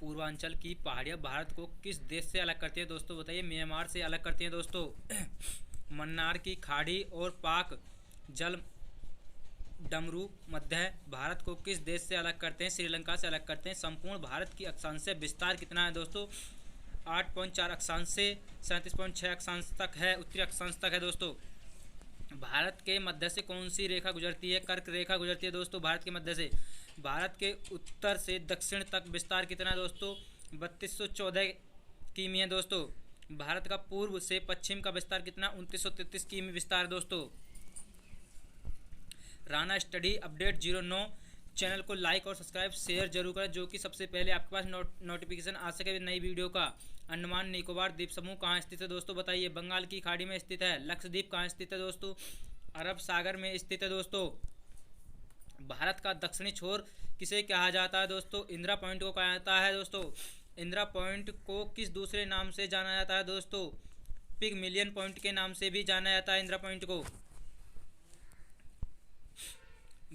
पूर्वांचल की पहाड़ियाँ भारत को किस देश से अलग करती है दोस्तों? बताइए। म्यांमार से अलग करती हैं दोस्तों। मन्नार की खाड़ी और पाक जल डमरू मध्य भारत को किस देश से अलग करते हैं? श्रीलंका से अलग करते हैं। संपूर्ण भारत की अक्षांशीय विस्तार कितना है दोस्तों? 8.4 अक्षांश से 37.6 अक्षांश तक है, उत्तरी अक्षांश तक है दोस्तों। भारत के मध्य से कौन सी रेखा गुजरती है? कर्क रेखा गुजरती है दोस्तों भारत के मध्य से। भारत के उत्तर से दक्षिण तक विस्तार कितना है दोस्तों? 3214 किमी है दोस्तों। भारत का पूर्व से पश्चिम का विस्तार कितना? 2933 किमी विस्तार दोस्तों। राणा स्टडी अपडेट 09 चैनल को लाइक और सब्सक्राइब शेयर जरूर करें, जो कि सबसे पहले आपके पास नोटिफिकेशन आ सके नई वीडियो का। अंडमान निकोबार द्वीप समूह कहाँ स्थित है दोस्तों? बताइए। बंगाल की खाड़ी में स्थित है। लक्षद्वीप कहाँ स्थित है दोस्तों? अरब सागर में स्थित है दोस्तों। भारत का दक्षिणी छोर किसे कहा जाता है दोस्तों? इंदिरा पॉइंट को कहा जाता है दोस्तों। इंदिरा पॉइंट को किस दूसरे नाम से जाना जाता है दोस्तों? पिगमिलियन पॉइंट के नाम से भी जाना जाता है इंदिरा पॉइंट को।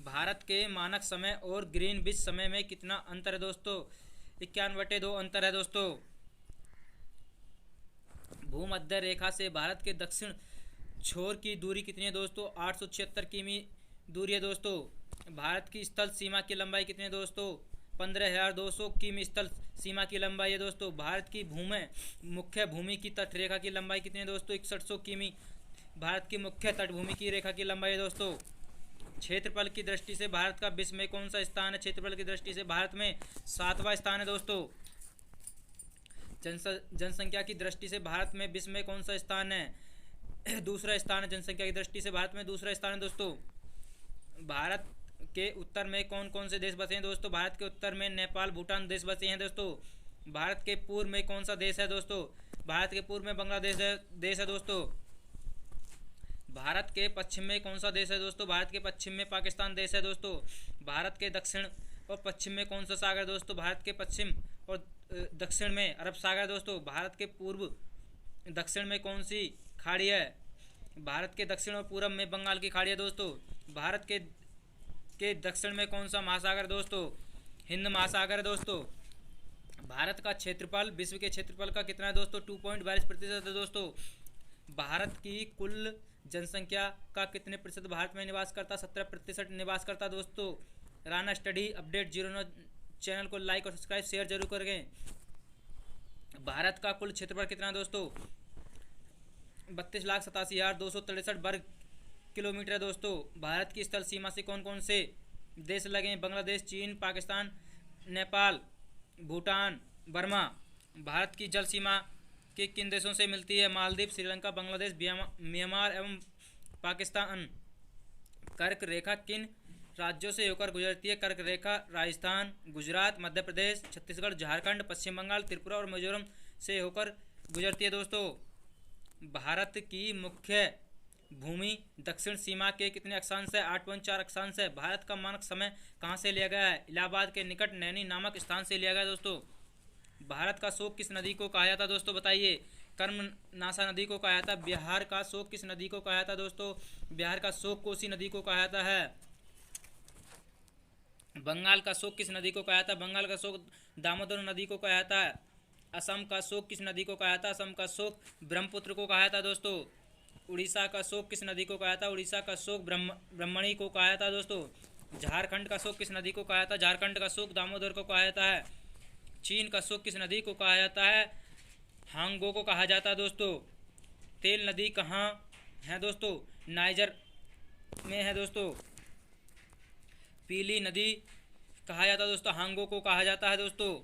भारत के मानक समय और ग्रीनविच समय में कितना अंतर है दोस्तों? 51/2 अंतर है दोस्तों। भूमध्य रेखा से भारत के दक्षिण छोर की दूरी कितनी है दोस्तों? 876 किमी दूरी है दोस्तों। भारत की स्थल सीमा की लंबाई कितनी है दोस्तों? 15,200 किमी स्थल सीमा की लंबाई है दोस्तों। भारत की मुख्य भूमि की तटरेखा की लंबाई कितनी है दोस्तों? 6100 किमी भारत की मुख्य तटभूमि की रेखा की लंबाई है दोस्तों। क्षेत्रफल की दृष्टि से भारत का विश्व में कौन सा स्थान है? क्षेत्रफल की दृष्टि से भारत में 7वां स्थान है दोस्तों। जनसंख्या की दृष्टि से भारत में विश्व में कौन सा स्थान है? दूसरा स्थान है। जनसंख्या की दृष्टि से भारत में दूसरा स्थान है दोस्तों। भारत के उत्तर में कौन कौन से देश बसे हैं दोस्तों? भारत के उत्तर में नेपाल भूटान देश बसे हैं दोस्तों। भारत के पूर्व में कौन सा देश है दोस्तों? भारत के पूर्व में बांग्लादेश देश है दोस्तों। भारत के पश्चिम में कौन सा देश है दोस्तों? भारत के पश्चिम में पाकिस्तान देश है दोस्तों। भारत के दक्षिण और पश्चिम में कौन सा सागर दोस्तों? भारत के पश्चिम और दक्षिण में अरब सागर दोस्तों। भारत के पूर्व दक्षिण में कौन सी खाड़ी है? भारत के दक्षिण और पूर्व में बंगाल की खाड़ी है दोस्तों। भारत के दक्षिण में कौन सा महासागर दोस्तों? हिंद महासागर दोस्तों। भारत का क्षेत्रफल विश्व के क्षेत्रफल का कितना है दोस्तों? 2.42% है दोस्तों। भारत की कुल जनसंख्या का कितने प्रतिशत भारत में निवास करता? 17% निवास करता दोस्तों। राणा स्टडी अपडेट 09 चैनल को लाइक और सब्सक्राइब शेयर जरूर करें। भारत का कुल क्षेत्रफल कितना दोस्तों? 32,87,263 वर्ग किलोमीटर है दोस्तों। भारत की स्थल सीमा से कौन कौन से देश लगे हैं? बांग्लादेश, चीन, पाकिस्तान, नेपाल, भूटान, बर्मा। भारत की जल सीमा के किन देशों से मिलती है? मालदीव, श्रीलंका, बांग्लादेश, म्यांमार एवं पाकिस्तान। कर्क रेखा किन राज्यों से होकर गुजरती है? कर्क रेखा राजस्थान, गुजरात, मध्य प्रदेश, छत्तीसगढ़, झारखंड, पश्चिम बंगाल, त्रिपुरा और मिजोरम से होकर गुजरती है दोस्तों। भारत की मुख्य भूमि दक्षिण सीमा के कितने अक्षांश है? 8.4 अक्षांश है। भारत का मानक समय कहाँ से लिया गया है? इलाहाबाद के निकट नैनी नामक स्थान से लिया गया दोस्तों। भारत का शोक किस नदी को कहा जाता दोस्तों? बताइए। कर्मनाशा नदी को कहा जाता है। बिहार का शोक किस नदी को कहा जाता है दोस्तों? बिहार का शोक कोसी नदी को कहा जाता है। बंगाल का शोक किस नदी को कहा जाता है? बंगाल का शोक दामोदर नदी को कहा जाता है। असम का शोक किस नदी को कहा जाता है? असम का शोक ब्रह्मपुत्र को कहा जाता है दोस्तों। उड़ीसा का शोक किस नदी को कहा जाता है? उड़ीसा का शोक ब्रह्मणी को कहा जाता है दोस्तों। झारखंड का शोक किस नदी को कहा जाता है? झारखंड का शोक दामोदर को कहा जाता है। चीन का शोक किस नदी को कहा जाता है? हांगो को कहा जाता है दोस्तों। तेल नदी कहाँ है दोस्तों? नाइजर में है दोस्तों। पीली नदी कहा जाता है दोस्तों? हांगो को कहा जाता है दोस्तों।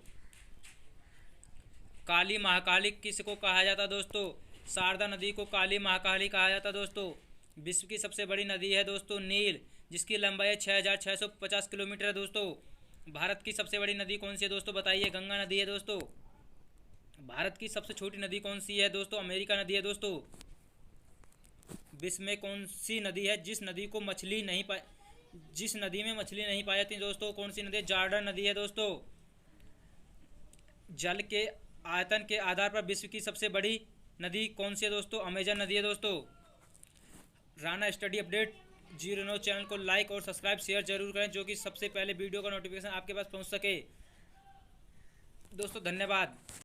काली महाकाली किसको कहा जाता है दोस्तों? शारदा नदी को काली महाकाली कहा जाता है दोस्तों। विश्व की सबसे बड़ी नदी है दोस्तों नील, जिसकी लंबाई 6,650 किलोमीटर है दोस्तों। भारत की सबसे बड़ी नदी कौन सी है दोस्तों? बताइए। गंगा नदी है दोस्तों। भारत की सबसे छोटी नदी कौन सी है दोस्तों? अमेरिका नदी है दोस्तों। विश्व में कौन सी नदी है जिस नदी में मछली नहीं पाई जाती दोस्तों? कौन सी नदी है? जॉर्डन नदी है दोस्तों। जल के आयतन के आधार पर विश्व की सबसे बड़ी नदी कौन सी है दोस्तों? अमेजन नदी है दोस्तों। राणा स्टडी अपडेट 09 चैनल को लाइक और सब्सक्राइब शेयर जरूर करें, जो कि सबसे पहले वीडियो का नोटिफिकेशन आपके पास पहुंच सके। दोस्तों धन्यवाद।